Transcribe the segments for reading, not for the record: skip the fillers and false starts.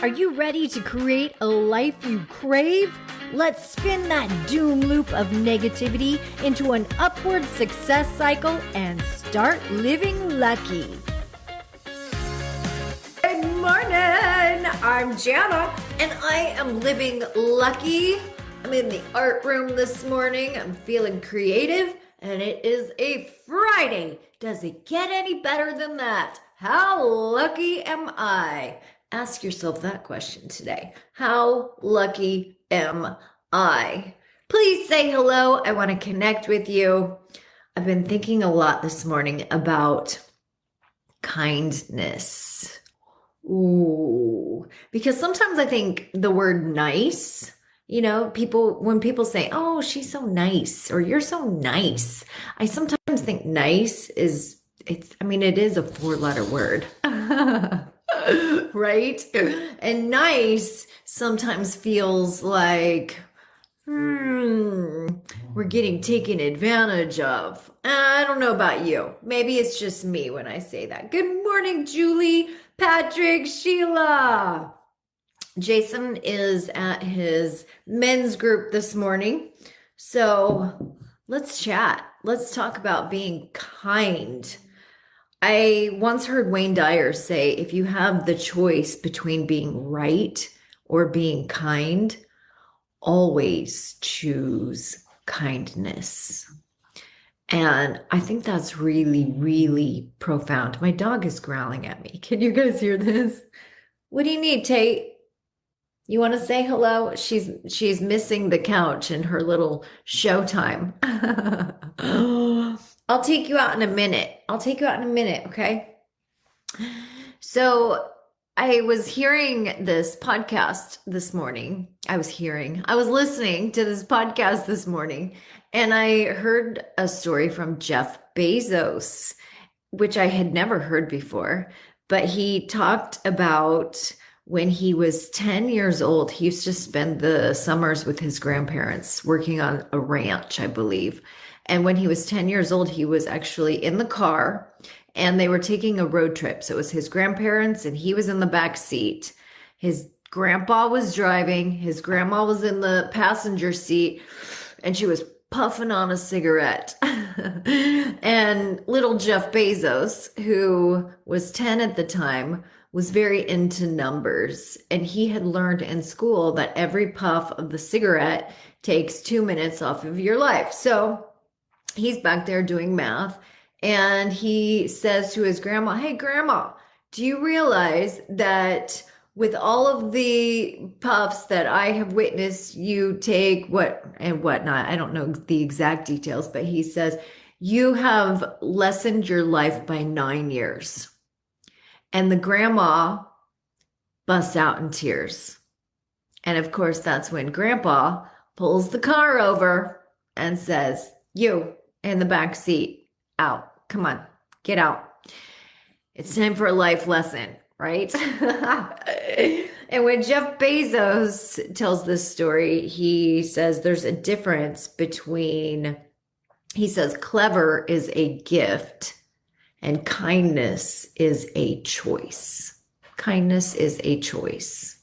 Are you ready to create a life you crave? Let's spin that doom loop of negativity into an upward success cycle and start living lucky. Good morning. I'm Jana and I am living lucky. I'm in the art room this morning. I'm feeling creative and it is a Friday. Does it get any better than that? How lucky am I? Ask yourself that question today. How lucky am I? Please say hello. I want to connect with you. I've been thinking a lot this morning about kindness. Ooh, because sometimes I think the word nice, when people say, oh, she's so nice, or you're so nice, I sometimes think nice it is a 4-letter word. Right? And nice sometimes feels like, we're getting taken advantage of. I don't know about you. Maybe it's just me when I say that. Good morning, Julie, Patrick, Sheila. Jason is at his men's group this morning. So let's chat. Let's talk about being kind. I once heard Wayne Dyer say, if you have the choice between being right or being kind, always choose kindness. And I think that's really, really profound. My dog is growling at me. Can you guys hear this? What do you need, Tate? You want to say hello? She's missing the couch in her little showtime. I'll take you out in a minute. Okay? So I was hearing this podcast this morning. I was listening to this podcast this morning, and I heard a story from Jeff Bezos, which I had never heard before, but he talked about when he was 10 years old, he used to spend the summers with his grandparents working on a ranch, I believe. And when he was 10 years old, he was actually in the car and they were taking a road trip. So it was his grandparents and he was in the back seat. His grandpa was driving. His grandma was in the passenger seat and she was puffing on a cigarette. And little Jeff Bezos, who was 10 at the time, was very into numbers. And he had learned in school that every puff of the cigarette takes 2 minutes off of your life. So he's back there doing math and he says to his grandma, hey, grandma, do you realize that with all of the puffs that I have witnessed you take what and whatnot, I don't know the exact details, but he says, you have lessened your life by 9 years. And the grandma busts out in tears. And of course, that's when grandpa pulls the car over and says, you in the back seat, out. Come on, get out. It's time for a life lesson, right? And when Jeff Bezos tells this story, he says there's a difference between, he says, clever is a gift and kindness is a choice. Kindness is a choice.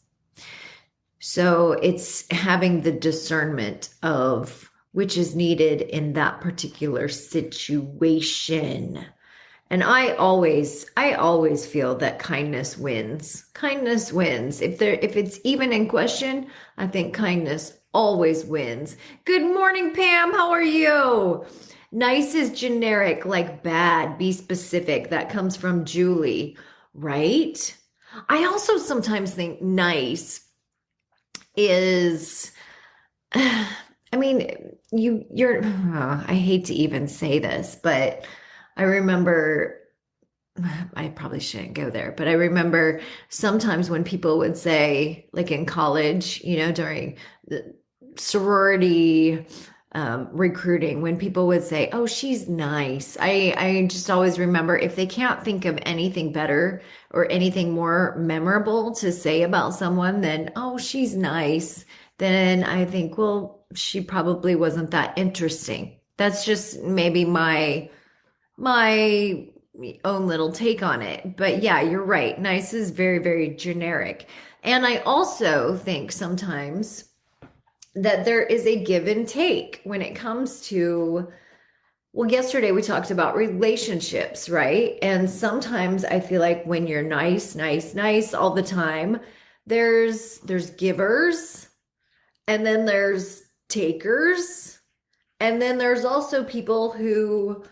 So it's having the discernment of which is needed in that particular situation. And I always feel that kindness wins. Kindness wins. If it's even in question, I think kindness always wins. Good morning, Pam. How are you? Nice is generic, like bad. Be specific. That comes from Julie, right? I also sometimes think nice is, I hate to even say this, but I remember, I probably shouldn't go there, but I remember sometimes when people would say, like in college, during the sorority recruiting, when people would say, oh, she's nice. I just always remember if they can't think of anything better or anything more memorable to say about someone than, oh, she's nice, then I think, well, she probably wasn't that interesting. That's just maybe my own little take on it. But yeah, you're right. Nice is very, very generic. And I also think sometimes that there is a give and take when it comes to, well, yesterday we talked about relationships, right? And sometimes I feel like when you're nice, nice, nice all the time, there's givers, and then there's takers, and then there's also people who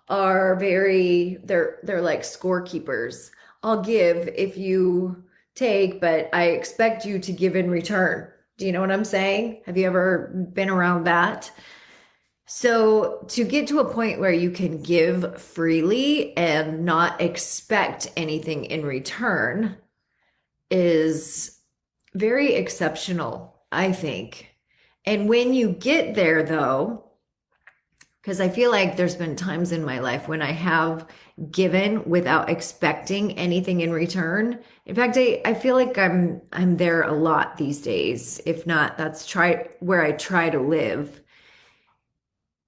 are they're like scorekeepers. I'll give if you take, but I expect you to give in return. Do you know what I'm saying? Have you ever been around that? So to get to a point where you can give freely and not expect anything in return is very exceptional, I think. And when you get there, though, because I feel like there's been times in my life when I have given without expecting anything in return. In fact, I feel like I'm there a lot these days. If not, that's where I try to live.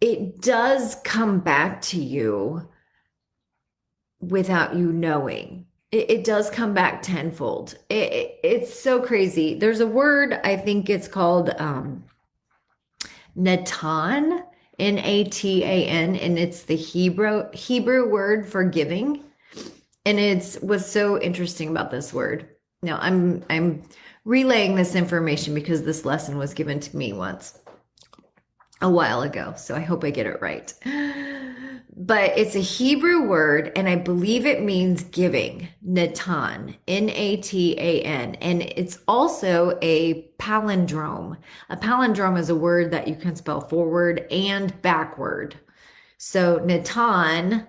It does come back to you without you knowing. It does come back tenfold. It's so crazy. There's a word, I think it's called Natan, Natan, and it's the Hebrew word for giving. And what's so interesting about this word. Now I'm relaying this information because this lesson was given to me once a while ago, so I hope I get it right. But it's a Hebrew word, and I believe it means giving, Natan, Natan, and it's also a palindrome. A palindrome is a word that you can spell forward and backward. So Natan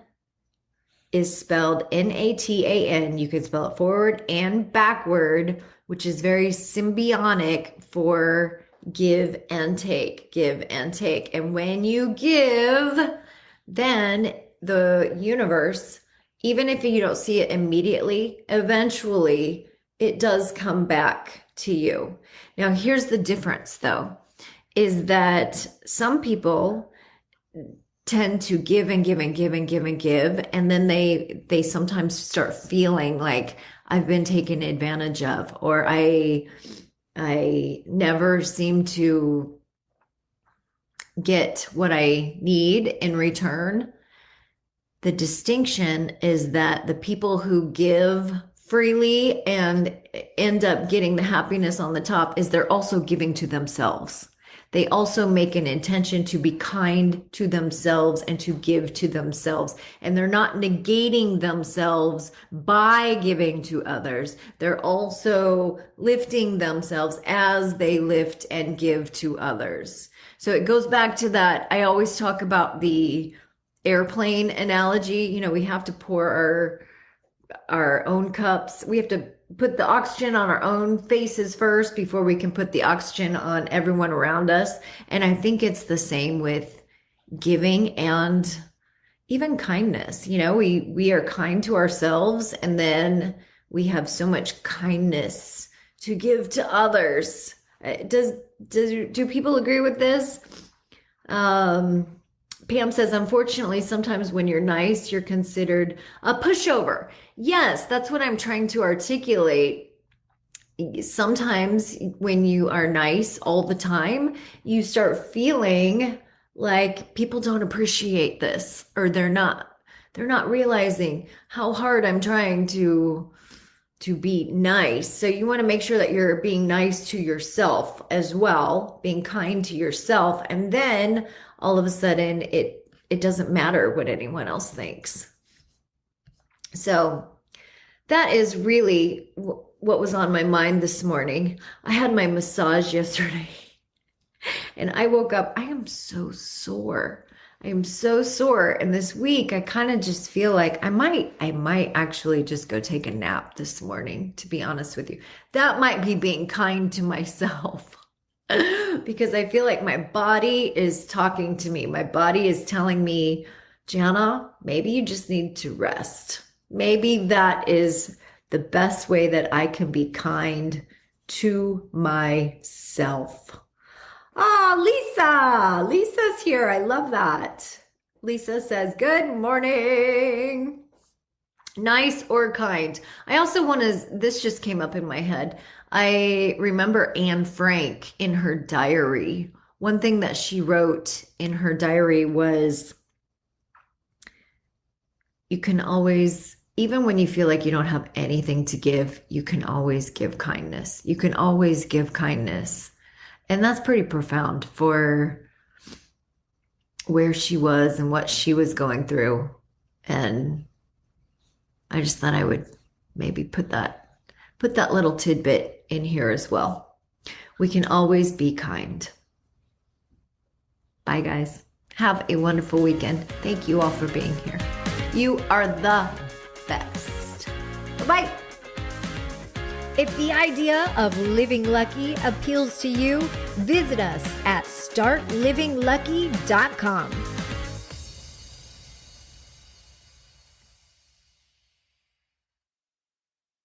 is spelled Natan. You can spell it forward and backward, which is very symbiotic for give and take, give and take. And when you give, then the universe, even if you don't see it immediately, eventually it does come back to you. Now, here's the difference though, is that some people tend to give and give and give and give and give, and then they sometimes start feeling like I've been taken advantage of, or I never seem to get what I need in return. The distinction is that the people who give freely and end up getting the happiness on the top is they're also giving to themselves. They also make an intention to be kind to themselves and to give to themselves. And they're not negating themselves by giving to others. They're also lifting themselves as they lift and give to others. So it goes back to that. I always talk about the airplane analogy. You know, we have to pour our own cups. We have to put the oxygen on our own faces first before we can put the oxygen on everyone around us. And I think it's the same with giving and even kindness. You know, we are kind to ourselves, and then we have so much kindness to give to others. Do people agree with this? Pam says, unfortunately, sometimes when you're nice, you're considered a pushover. Yes, that's what I'm trying to articulate. Sometimes when you are nice all the time, you start feeling like people don't appreciate this, or they're not realizing how hard I'm trying to be nice. So you want to make sure that you're being nice to yourself as well, being kind to yourself. And then all of a sudden it doesn't matter what anyone else thinks. So that is really what was on my mind this morning. I had my massage yesterday and I woke up, I am so sore. I am so sore. And this week, I kind of just feel like I might actually just go take a nap this morning, to be honest with you. That might be being kind to myself because I feel like my body is talking to me. My body is telling me, Jana, maybe you just need to rest. Maybe that is the best way that I can be kind to myself. Lisa. Lisa's here. I love that. Lisa says, good morning. Nice or kind. I also want to, this just came up in my head. I remember Anne Frank in her diary. One thing that she wrote in her diary was, you can always, even when you feel like you don't have anything to give, you can always give kindness. You can always give kindness. And that's pretty profound for where she was and what she was going through. And I just thought I would maybe put that little tidbit in here as well. We can always be kind. Bye, guys. Have a wonderful weekend. Thank you all for being here. You are the best. Bye-bye. If the idea of living lucky appeals to you, visit us at startlivinglucky.com.